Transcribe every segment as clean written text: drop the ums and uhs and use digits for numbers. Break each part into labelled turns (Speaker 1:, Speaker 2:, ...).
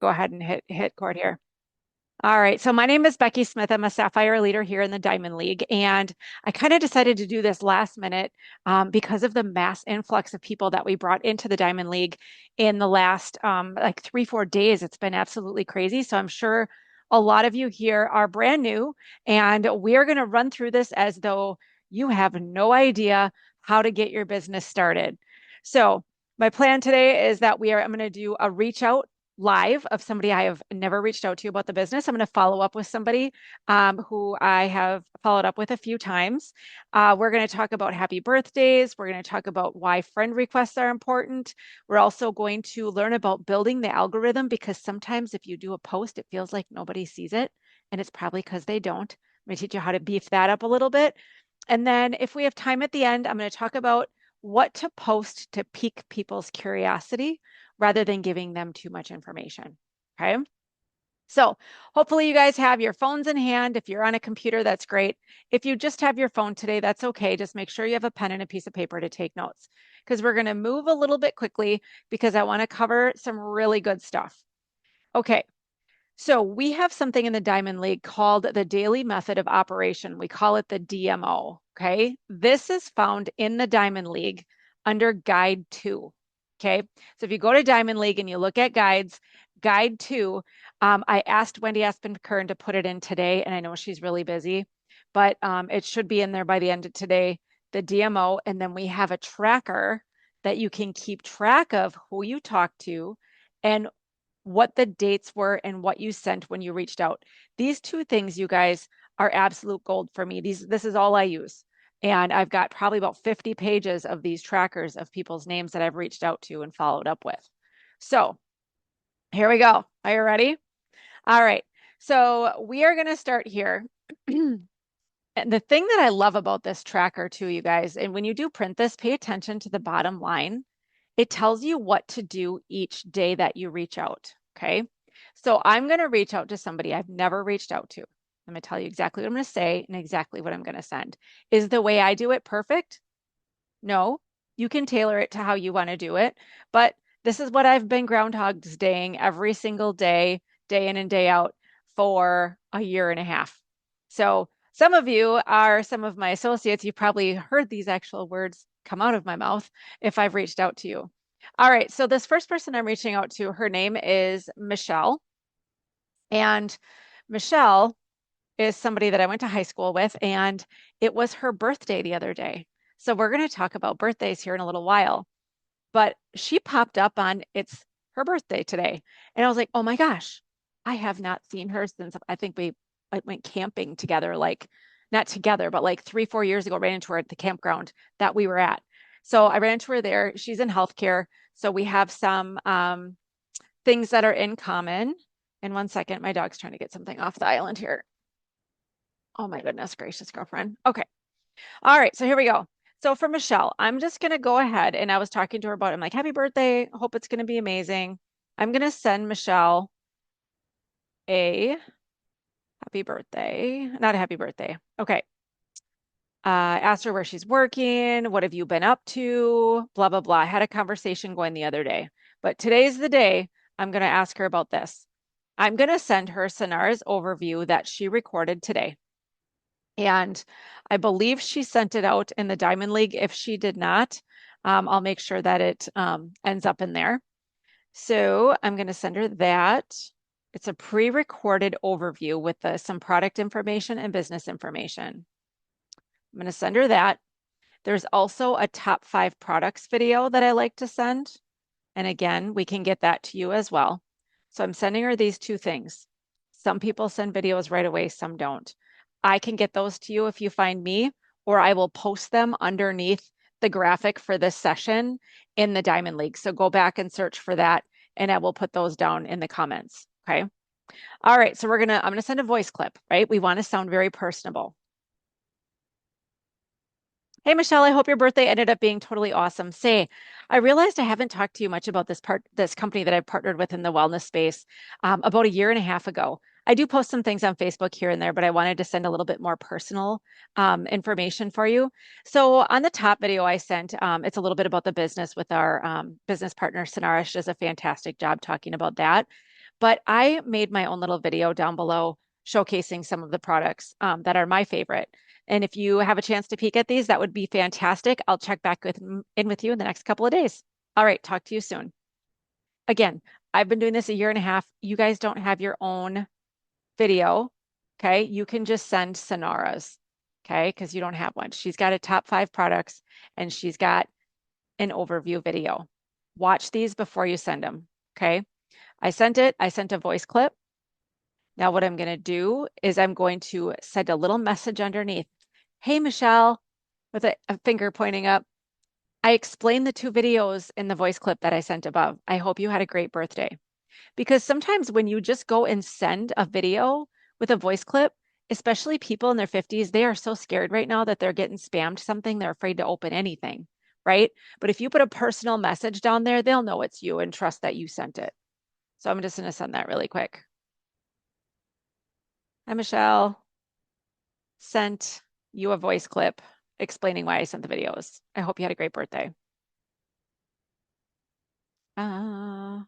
Speaker 1: go ahead and hit record here. All right. So my name is Becky Smith. I'm a Sapphire leader here in the Diamond League. And I kind of decided to do this last minute because of the mass influx of people that we brought into the Diamond League in the last like 3, 4 days. It's been absolutely crazy. So I'm sure a lot of you here are brand new, and we're going to run through this as though you have no idea how to get your business started. So my plan today is that I'm going to do a reach out live of somebody I have never reached out to about the business. I'm going to follow up with somebody who I have followed up with a few times. We're going to talk about happy birthdays. We're going to talk about why friend requests are important. We're also going to learn about building the algorithm because sometimes if you do a post, it feels like nobody sees it, and it's probably because they don't. I'm going to teach you how to beef that up a little bit. And then if we have time at the end, I'm going to talk about what to post to pique people's curiosity rather than giving them too much information. Okay. So hopefully you guys have your phones in hand. If you're on a computer, that's great. If you just have your phone today, that's okay. Just make sure you have a pen and a piece of paper to take notes because we're going to move a little bit quickly because I want to cover some really good stuff. Okay. So we have something in the Diamond League called the Daily Method of Operation. We call it the DMO. Okay. This is found in the Diamond League under Guide 2. Okay. So if you go to Diamond League and you look at guides, Guide 2, I asked Wendy Aspen Kern to put it in today, and I know she's really busy, but it should be in there by the end of today, the DMO. And then we have a tracker that you can keep track of who you talk to and what the dates were and what you sent when you reached out. These two things, you guys, are absolute gold for me. This is all I use. And I've got probably about 50 pages of these trackers of people's names that I've reached out to and followed up with. So here we go. Are you ready? All right. So we are going to start here. And the thing that I love about this tracker too, you guys, and when you do print this, pay attention to the bottom line. It tells you what to do each day that you reach out. Okay. So I'm going to reach out to somebody I've never reached out to. I'm going to tell you exactly what I'm going to say and exactly what I'm going to send. Is the way I do it perfect? No. You can tailor it to how you want to do it. But this is what I've been Groundhog's Daying every single day, day in and day out for a year and a half. So some of you are some of my associates. You've probably heard these actual words come out of my mouth if I've reached out to you. All right, so this first person I'm reaching out to, her name is Michelle. And Michelle is somebody that I went to high school with, and it was her birthday the other day. So we're going to talk about birthdays here in a little while. But she popped up on it's her birthday today. And I was like, oh my gosh, I have not seen her since I think we went camping together, like not together, but like 3, 4 years ago, ran into her at the campground that we were at. So I ran into her there. She's in healthcare. So we have some things that are in common. In 1 second, my dog's trying to get something off the island here. Oh my goodness gracious, girlfriend. Okay. All right. So here we go. So for Michelle, I'm just going to go ahead and I was talking to her about it. I'm like, happy birthday. Hope it's going to be amazing. I'm going to send Michelle a happy birthday, not a happy birthday. Okay. Asked her where she's working. What have you been up to? Blah, blah, blah. I had a conversation going the other day, but today's the day I'm going to ask her about this. I'm going to send her Sanara's overview that she recorded today. And I believe she sent it out in the Diamond League. If she did not, I'll make sure that it ends up in there. So I'm going to send her that. It's a pre-recorded overview with some product information and business information. I'm going to send her that. There's also a top 5 products video that I like to send. And again, we can get that to you as well. So I'm sending her these two things. Some people send videos right away, some don't. I can get those to you if you find me, or I will post them underneath the graphic for this session in the Diamond League. So go back and search for that, and I will put those down in the comments. Okay. All right. So I'm gonna send a voice clip, right? We want to sound very personable. Hey, Michelle, I hope your birthday ended up being totally awesome. Say, I realized I haven't talked to you much about this company that I've partnered with in the wellness space about a year and a half ago. I do post some things on Facebook here and there, but I wanted to send a little bit more personal information for you. So on the top video I sent, it's a little bit about the business with our business partner, Sanara. She does a fantastic job talking about that. But I made my own little video down below showcasing some of the products that are my favorite. And if you have a chance to peek at these, that would be fantastic. I'll check back in with you in the next couple of days. All right, talk to you soon. Again, I've been doing this a year and a half. You guys don't have your own video. Okay. You can just send Sonara's. Okay. Because you don't have one. She's got a top 5 products and she's got an overview video. Watch these before you send them. Okay. I sent it. I sent a voice clip. Now, what I'm going to do is I'm going to send a little message underneath. Hey, Michelle, with a finger pointing up. I explained the 2 videos in the voice clip that I sent above. I hope you had a great birthday. Because sometimes when you just go and send a video with a voice clip, especially people in their 50s, they are so scared right now that they're getting spammed something. They're afraid to open anything, right? But if you put a personal message down there, they'll know it's you and trust that you sent it. So I'm just going to send that really quick. Hi, Michelle. Sent you a voice clip explaining why I sent the videos. I hope you had a great birthday. Uh,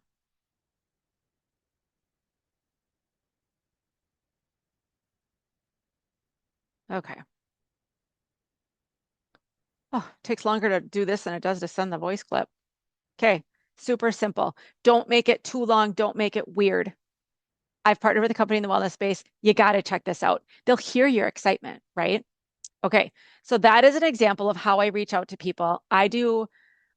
Speaker 1: okay. Oh, it takes longer to do this than it does to send the voice clip. Okay, super simple. Don't make it too long. Don't make it weird. I've partnered with a company in the wellness space. You got to check this out. They'll hear your excitement, right? Okay, so that is an example of how I reach out to people. I do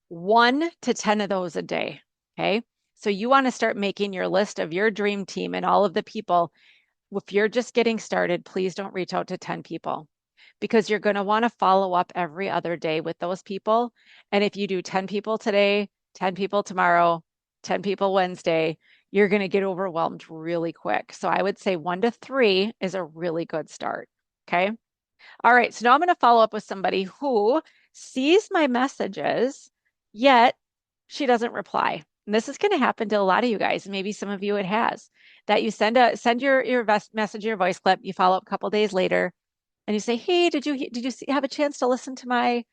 Speaker 1: 1 to 10 of those a day. Okay, so you want to start making your list of your dream team and all of the people. If you're just getting started, please don't reach out to 10 people because you're going to want to follow up every other day with those people. And if you do 10 people today, 10 people tomorrow, 10 people Wednesday, you're going to get overwhelmed really quick. So I would say 1 to 3 is a really good start. Okay. All right. So now I'm going to follow up with somebody who sees my messages, yet she doesn't reply. And this is going to happen to a lot of you guys. Maybe some of you it has that you send your message, your voice clip, you follow up a couple days later, and you say, "Hey, have a chance to listen to my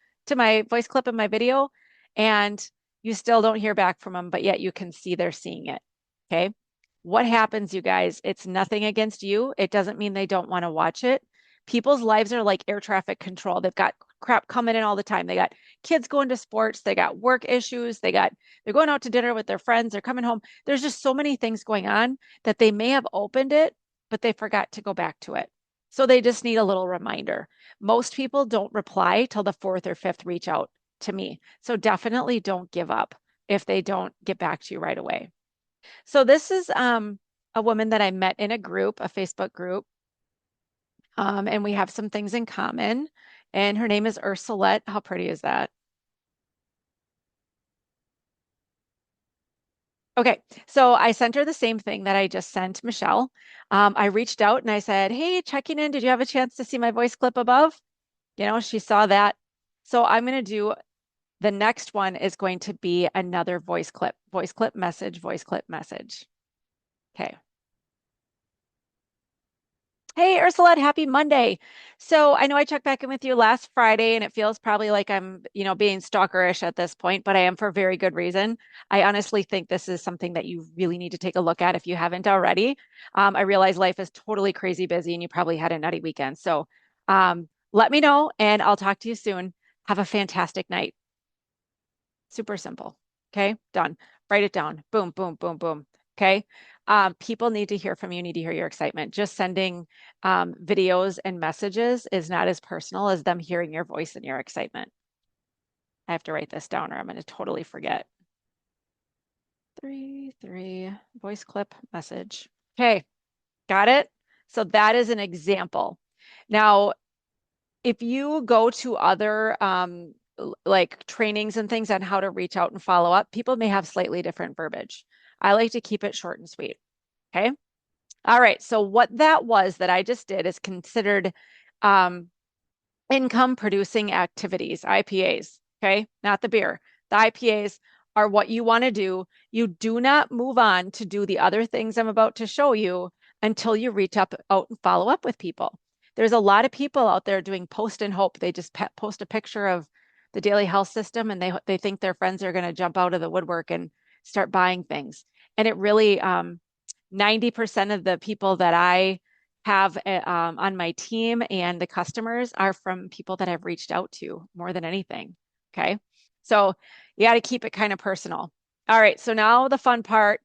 Speaker 1: voice clip and my video?" And you still don't hear back from them, but yet you can see they're seeing it. Okay. What happens, you guys? It's nothing against you. It doesn't mean they don't want to watch it. People's lives are like air traffic control. They've got crap coming in all the time. They got kids going to sports, they got work issues, they're going out to dinner with their friends, they're coming home. There's just so many things going on that they may have opened it, but they forgot to go back to it. So they just need a little reminder. Most people don't reply till the 4th or 5th reach out to me. So definitely don't give up if they don't get back to you right away. So this is a woman that I met in a group, a Facebook group, and we have some things in common. And her name is Ursulette. How pretty is that? Okay, so I sent her the same thing that I just sent Michelle. I reached out and I said, "Hey, checking in. Did you have a chance to see my voice clip above?" She saw that. So I'm going to do the next one is going to be another voice clip message, voice clip message. Okay. Hey, Ursula, happy Monday. So I know I checked back in with you last Friday, and it feels probably like I'm, being stalkerish at this point, but I am for very good reason. I honestly think this is something that you really need to take a look at if you haven't already. I realize life is totally crazy busy, and you probably had a nutty weekend. So let me know, and I'll talk to you soon. Have a fantastic night. Super simple. Okay, done. Write it down. Boom, boom, boom, boom. Okay. People need to hear from you, need to hear your excitement. Just sending videos and messages is not as personal as them hearing your voice and your excitement. I have to write this down or I'm going to totally forget. 3 voice clip message. Okay, got it? So that is an example. Now, if you go to other like trainings and things on how to reach out and follow up, people may have slightly different verbiage. I like to keep it short and sweet. Okay. All right. So what that was that I just did is considered um, income producing activities, IPAs. Okay. Not the beer. The IPAs are what you want to do. You do not move on to do the other things I'm about to show you until you reach up out and follow up with people. There's a lot of people out there doing post and hope. They just post a picture of the daily health system and they think their friends are going to jump out of the woodwork and start buying things. And it really 90% of the people that I have on my team and the customers are from people that I've reached out to more than anything. Okay. So you got to keep it kind of personal. All right. So now the fun part.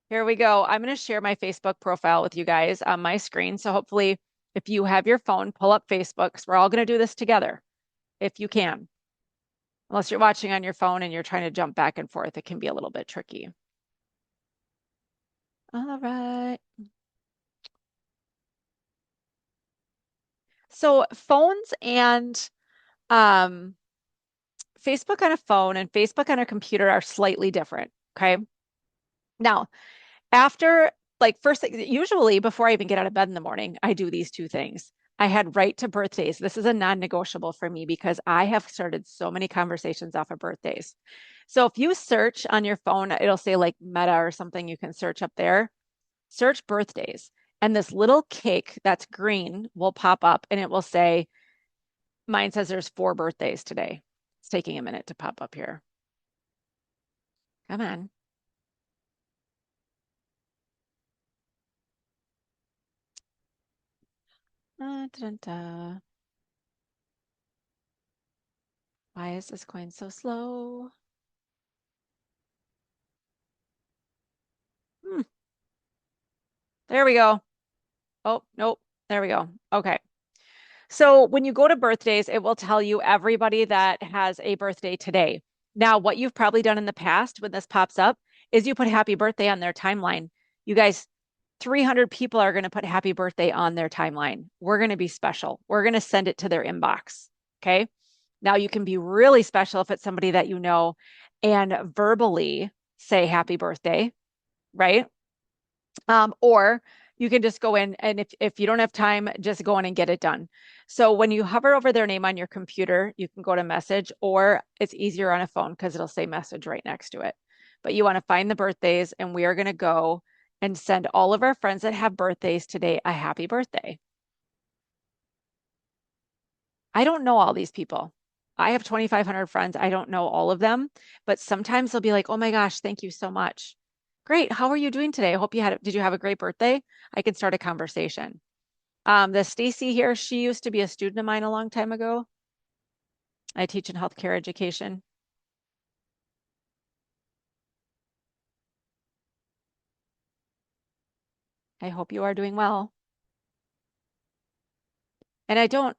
Speaker 1: Here we go. I'm going to share my Facebook profile with you guys on my screen. So hopefully, if you have your phone, pull up Facebook because we're all going to do this together if you can. Unless you're watching on your phone and you're trying to jump back and forth, it can be a little bit tricky. All right. So phones and um, Facebook on a phone and Facebook on a computer are slightly different. Okay. Now, after like first thing, usually before I even get out of bed in the morning, I do these two things. I head right to birthdays. This is a non-negotiable for me because I have started so many conversations off of birthdays. So if you search on your phone, it'll say like Meta or something you can search up there. Search birthdays. And this little cake that's green will pop up and it will say, mine says there's 4 birthdays today. It's taking a minute to pop up here. Come on. Dun, dun, dun. Why is this coin so slow? Hmm. There we go. Oh, nope. There we go. Okay. So when you go to birthdays, it will tell you everybody that has a birthday today. Now, what you've probably done in the past when this pops up is you put happy birthday on their timeline. You guys, 300 people are going to put happy birthday on their timeline. We're going to be special. We're going to send it to their inbox. Okay. Now you can be really special if it's somebody that you know and verbally say happy birthday, right? Or you can just go in and if you don't have time, just go in and get it done. So when you hover over their name on your computer, you can go to message, or it's easier on a phone because it'll say message right next to it. But you want to find the birthdays, and we are going to go and send all of our friends that have birthdays today a happy birthday. I don't know all these people. I have 2,500 friends. I don't know all of them, but sometimes they'll be like, "Oh my gosh, thank you so much. Great. How are you doing today? I hope did you have a great birthday?" I can start a conversation. The Stacy here, she used to be a student of mine a long time ago. I teach in healthcare education. I hope you are doing well. And I don't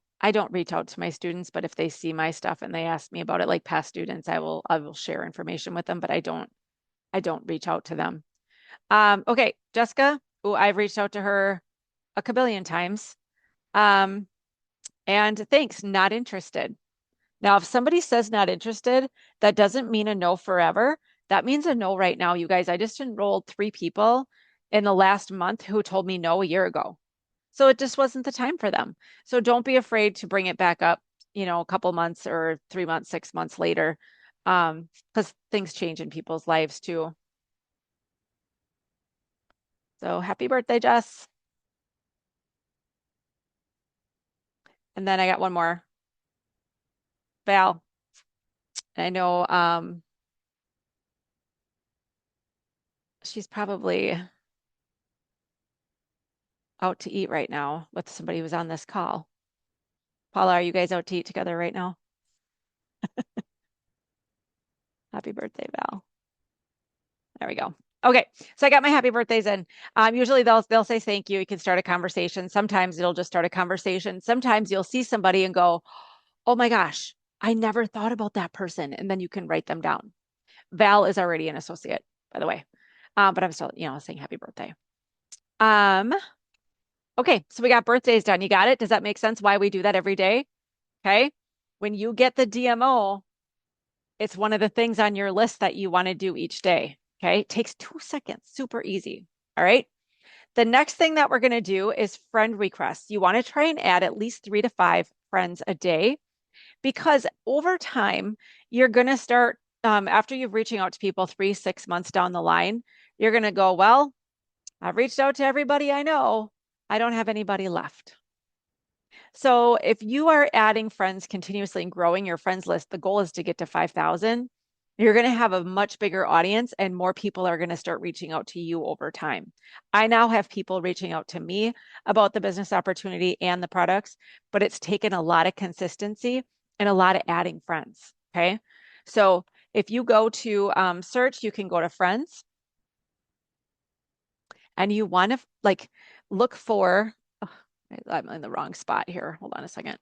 Speaker 1: reach out to my students, but if they see my stuff and they ask me about it, like past students, I will share information with them, but I don't reach out to them. Okay, Jessica. Oh, I've reached out to her a kabillion times. Um, and thanks, not interested. Now, if somebody says not interested, that doesn't mean a no forever. That means a no right now, you guys. I just enrolled 3 people in the last month who told me no a year ago. So it just wasn't the time for them. So don't be afraid to bring it back up, a couple months or 3 months, 6 months later, because things change in people's lives too. So happy birthday, Jess. And then I got one more, Val. I know she's probably out to eat right now with somebody who's on this call. Paula, are you guys out to eat together right now? Happy birthday, Val. There we go. Okay, so I got my happy birthdays in. Usually they'll say thank you. You can start a conversation. Sometimes it'll just start a conversation. Sometimes you'll see somebody and go, "Oh my gosh, I never thought about that person," and then you can write them down. Val is already an associate, by the way, but I'm still, saying happy birthday. Um, okay, so we got birthdays done. You got it? Does that make sense? Why we do that every day? Okay. When you get the DMO, it's one of the things on your list that you want to do each day. Okay. It takes 2 seconds, super easy. All right. The next thing that we're going to do is friend requests. You want to try and add at least 3 to 5 friends a day because over time, you're going to start, after you've reaching out to people 3, 6 months down the line, you're going to go, well, I've reached out to everybody I know. I don't have anybody left. So if you are adding friends continuously and growing your friends list, the goal is to get to 5,000. you're going to have a much bigger audience and more people are going to start reaching out to you over time. I now have people reaching out to me about the business opportunity and the products, but it's taken a lot of consistency and a lot of adding friends. Okay. So if you go to search, you can go to friends and you want to like look for, oh, I'm in the wrong spot here. Hold on a second.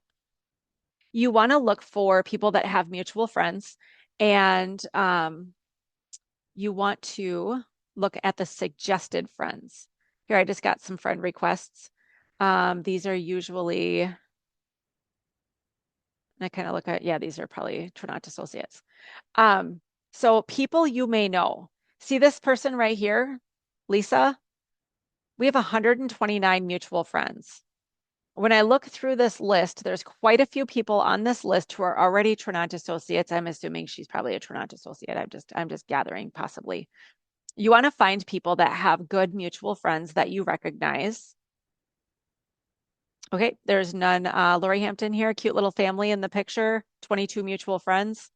Speaker 1: You want to look for people that have mutual friends and you want to look at the suggested friends. Here, I just got some friend requests. These are usually, and I kind of look at, yeah, these are probably Trinont associates. Um, so people you may know. See this person right here, Lisa? We have 129 mutual friends. When I look through this list, there's quite a few people on this list who are already Trinont associates. I'm assuming she's probably a Trinont associate. I'm just gathering possibly. You want to find people that have good mutual friends that you recognize. Okay, there's none. Lori Hampton here, cute little family in the picture, 22 mutual friends.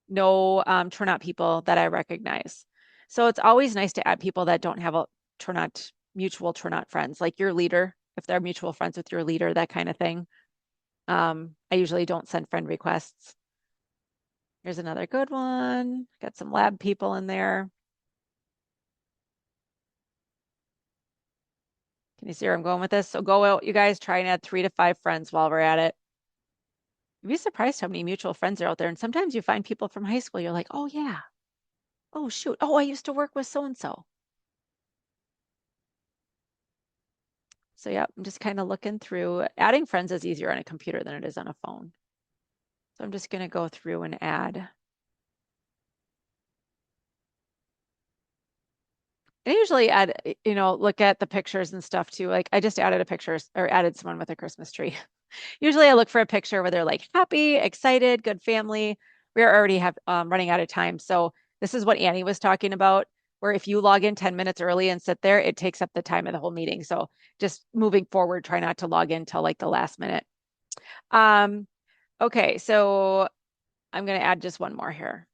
Speaker 1: No Trinont people that I recognize. So it's always nice to add people that don't have a Trinont, mutual Trinont friends, like your leader, if they're mutual friends with your leader, that kind of thing. I usually don't send friend requests. Here's another good one. Got some lab people in there. Can you see where I'm going with this? So go out, you guys, try and add 3 to 5 friends while we're at it. You'd be surprised how many mutual friends are out there. And sometimes you find people from high school, you're like, oh yeah, oh shoot, oh, I used to work with so and so. So yeah, I'm just kind of looking through. Adding friends is easier on a computer than it is on a phone. So I'm just going to go through and add. I usually add, look at the pictures and stuff too. Like I just added a picture or added someone with a Christmas tree. Usually I look for a picture where they're like happy, excited, good family. We are already have running out of time. So this is what Annie was talking about, where if you log in 10 minutes early and sit there, it takes up the time of the whole meeting. So just moving forward, try not to log in till like the last minute. Um, okay, so I'm going to add just one more here.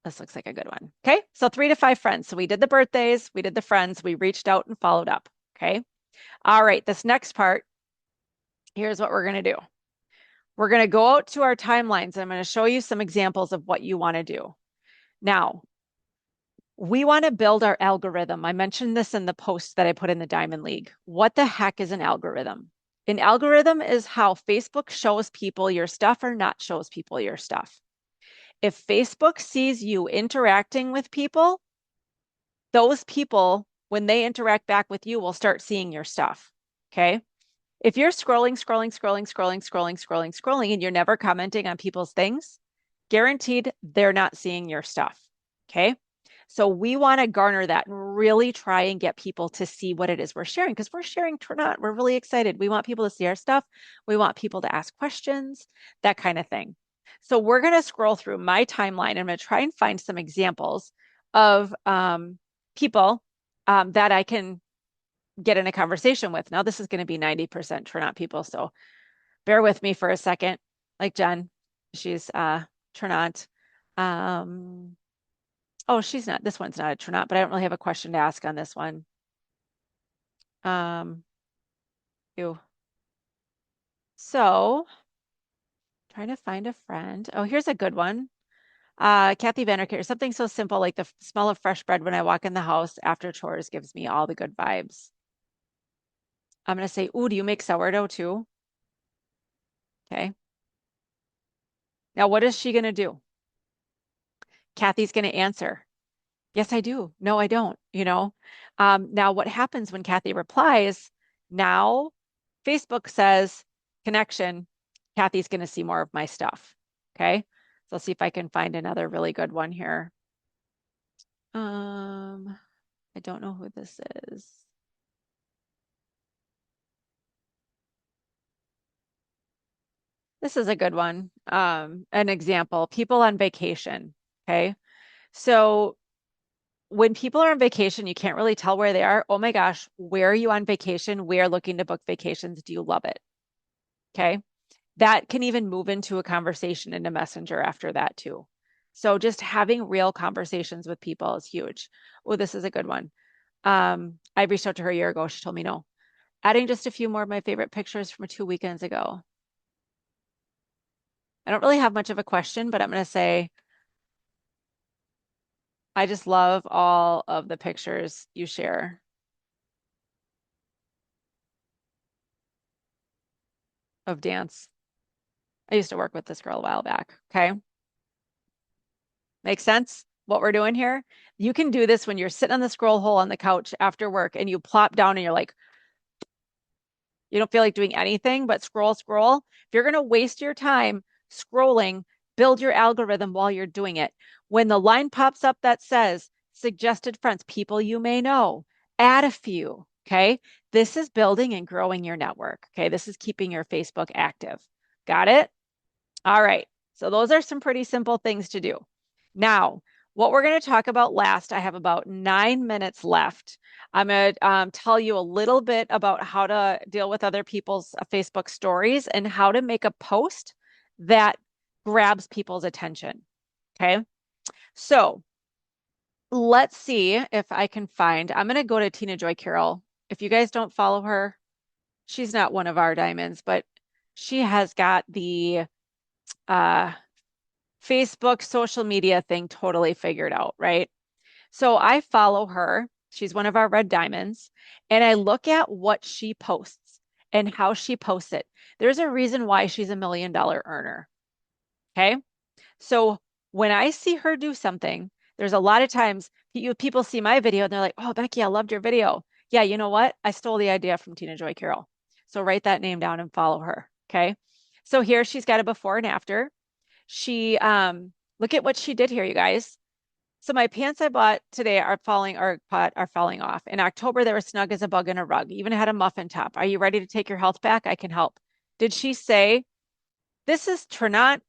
Speaker 1: This looks like a good one. Okay, so 3 to 5 friends. So we did the birthdays, we did the friends, we reached out and followed up. Okay. All right, this next part, here's what we're going to do. We're going to go out to our timelines. I'm going to show you some examples of what you want to do. Now, we want to build our algorithm. I mentioned this in the post that I put in the Diamond League. What the heck is an algorithm? An algorithm is how Facebook shows people your stuff or not shows people your stuff. If Facebook sees you interacting with people, those people, when they interact back with you, will start seeing your stuff. Okay. If you're scrolling, and you're never commenting on people's things, guaranteed they're not seeing your stuff. Okay. So we want to garner that and really try and get people to see what it is we're sharing because we're sharing Trinont. We're really excited. We want people to see our stuff. We want people to ask questions, that kind of thing. So we're going to scroll through my timeline. I'm going to try and find some examples of people that I can get in a conversation with. Now, this is going to be 90% Trinont people, so bear with me for a second. Like Jen, she's Trinont. Oh, she's not. This one's not a Trinont, but I don't really have a question to ask on this one. Ew. So, trying to find a friend. Oh, here's a good one. Kathy Vanderkeer, something so simple like the smell of fresh bread when I walk in the house after chores gives me all the good vibes. I'm going to say, ooh, do you make sourdough too? Okay. Now, what is she going to do? Kathy's going to answer, yes, I do. No, I don't. Now, what happens when Kathy replies? Now, Facebook says connection. Kathy's going to see more of my stuff. Okay. So let's see if I can find another really good one here. I don't know who this is. This is a good one. An example, people on vacation. Okay. So when people are on vacation, you can't really tell where they are. Oh my gosh, where are you on vacation? We are looking to book vacations. Do you love it? Okay. that can even move into a conversation into Messenger after that too. So just having real conversations with people is huge. Oh, this is a good one. I reached out to her a year ago. She told me no. Adding just a few more of my favorite pictures from 2 weekends ago. I don't really have much of a question, but I'm going to say I just love all of the pictures you share of dance. I used to work with this girl a while back. Okay. Make sense? What we're doing here? You can do this when you're sitting on the scroll hole on the couch after work and you plop down and you're like, you don't feel like doing anything but scroll, scroll. If you're going to waste your time scrolling, build your algorithm while you're doing it. When the line pops up that says suggested friends, people you may know, add a few. Okay. This is building and growing your network. Okay. This is keeping your Facebook active. Got it? All right. So those are some pretty simple things to do. Now, what we're going to talk about last, I have about 9 minutes left. I'm going to tell you a little bit about how to deal with other people's Facebook stories and how to make a post that grabs people's attention. Okay. So let's see if I can find, I'm going to go to Tina Joy Carroll. If you guys don't follow her, she's not one of our diamonds, but she has got the uh, Facebook social media thing totally figured out, right? So I follow her. She's one of our red diamonds, and I look at what she posts and how she posts it. There's a reason why she's $1 million earner. Okay. So when I see her do something, there's a lot of times people see my video and they're like, oh, Becky, I loved your video. Yeah, you know what? I stole the idea from Tina Joy Carroll. So write that name down and follow her. Okay. So here she's got a before and after. She look at what she did here, you guys. So my pants I bought today are falling off. In October, they were snug as a bug in a rug. Even had a muffin top. Are you ready to take your health back? I can help. Did she say, this is Trinont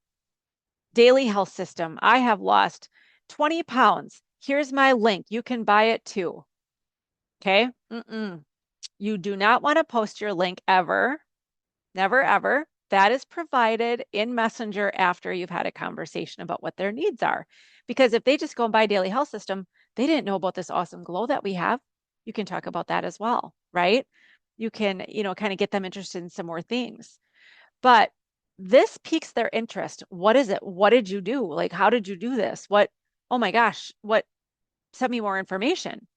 Speaker 1: Daily Health System. I have lost 20 pounds. Here's my link. You can buy it too. Okay. You do not want to post your link ever. Never, ever. That is provided in Messenger after you've had a conversation about what their needs are. Because if they just go and buy Daily Health System, they didn't know about this awesome glow that we have. You can talk about that as well, right? You can, kind of get them interested in some more things. But this piques their interest. What is it? What did you do? Like, how did you do this? Oh my gosh, send me more information.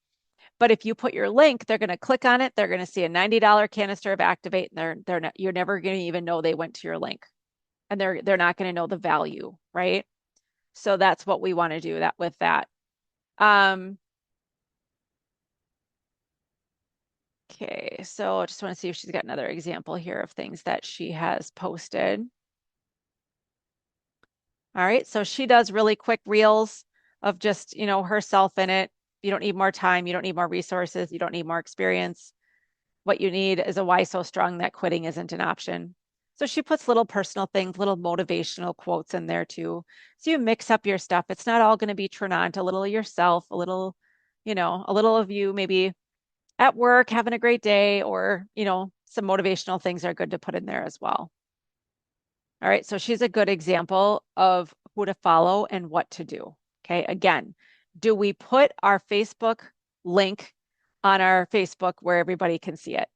Speaker 1: But if you put your link, they're going to click on it. They're going to see a $90 canister of Activate, and you're never going to even know they went to your link, and they're not going to know the value, right? So that's what we want to do that with that. Okay, so I just want to see if she's got another example here of things that she has posted. All right, so she does really quick reels of just, herself in it. You don't need more time, you don't need more resources, you don't need more experience. What you need is a why so strong that quitting isn't an option. So she puts little personal things, little motivational quotes in there too. So you mix up your stuff. It's not all going to be Trinont, a little of yourself, a little of you maybe at work having a great day, or, some motivational things are good to put in there as well. All right. So she's a good example of who to follow and what to do. Okay. Again, do we put our Facebook link on our Facebook where everybody can see it?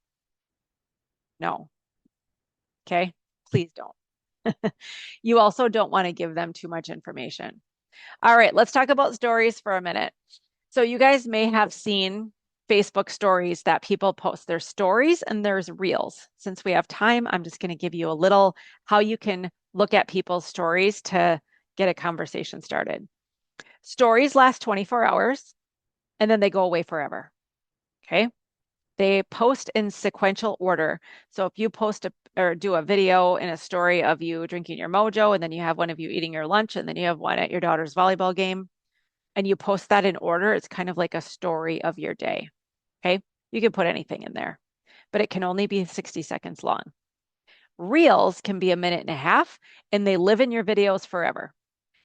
Speaker 1: No. Okay. Please don't. You also don't want to give them too much information. All right. Let's talk about stories for a minute. So you guys may have seen Facebook stories that people post. There's stories and there's reels. Since we have time, I'm just going to give you a little how you can look at people's stories to get a conversation started. Stories last 24 hours and then they go away forever. Okay. They post in sequential order. So if you post or do a video in a story of you drinking your mojo, and then you have one of you eating your lunch, and then you have one at your daughter's volleyball game, and you post that in order, it's kind of like a story of your day. Okay. You can put anything in there, but it can only be 60 seconds long. Reels can be a minute and a half, and they live in your videos forever.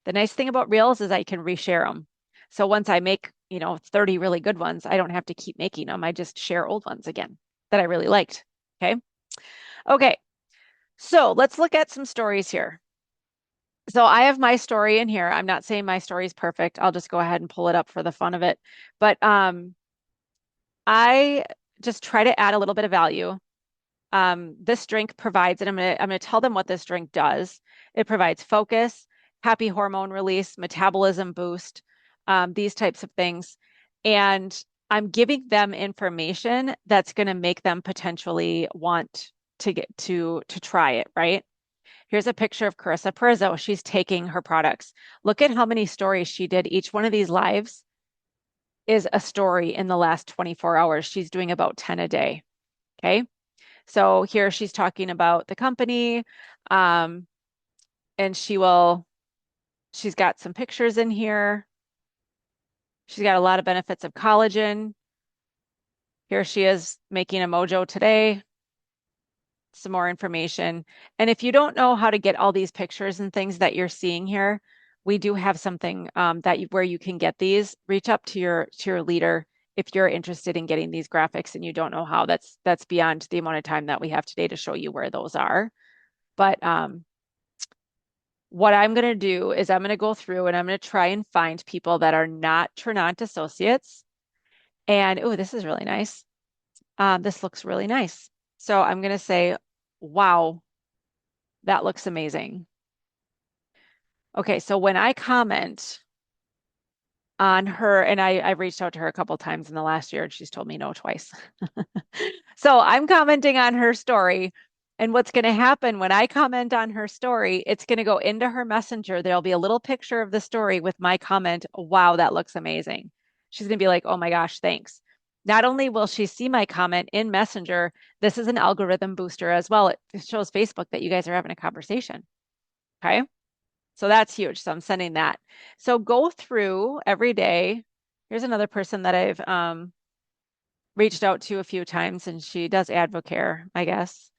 Speaker 1: The nice thing about Reels is I can reshare them. So once I make, 30 really good ones, I don't have to keep making them. I just share old ones again that I really liked. Okay. Okay. So let's look at some stories here. So I have my story in here. I'm not saying my story is perfect. I'll just go ahead and pull it up for the fun of it. But I just try to add a little bit of value. This drink provides, and I'm gonna tell them what this drink does. It provides focus, happy hormone release, metabolism boost, these types of things. And I'm giving them information that's going to make them potentially want to get to try it, right? Here's a picture of Carissa Perzo. She's taking her products. Look at how many stories she did. Each one of these lives is a story in the last 24 hours. She's doing about 10 a day. Okay. So here she's talking about the company, um, and she's got some pictures in here. She's got a lot of benefits of collagen. Here she is making a mojo today, some more information. And if you don't know how to get all these pictures and things that you're seeing here, we do have something where you can get these. Reach up to your leader if you're interested in getting these graphics and you don't know how. That's beyond the amount of time that we have today to show you where those are. But what I'm going to do is I'm going to go through and I'm going to try and find people that are not Trinont associates. And oh, this is really nice. This looks really nice. So I'm going to say, wow, that looks amazing. Okay, so when I comment on her, and I've reached out to her a couple times in the last year, and she's told me no twice. So I'm commenting on her story. And what's going to happen when I comment on her story, it's going to go into her messenger. There'll be a little picture of the story with my comment, wow, that looks amazing. She's going to be like, oh my gosh, thanks. Not only will she see my comment in Messenger, this is an algorithm booster as well. It shows Facebook that you guys are having a conversation. Okay. So that's huge. So I'm sending that. So go through every day. Here's another person that I've reached out to a few times, and she does Advocare, I guess.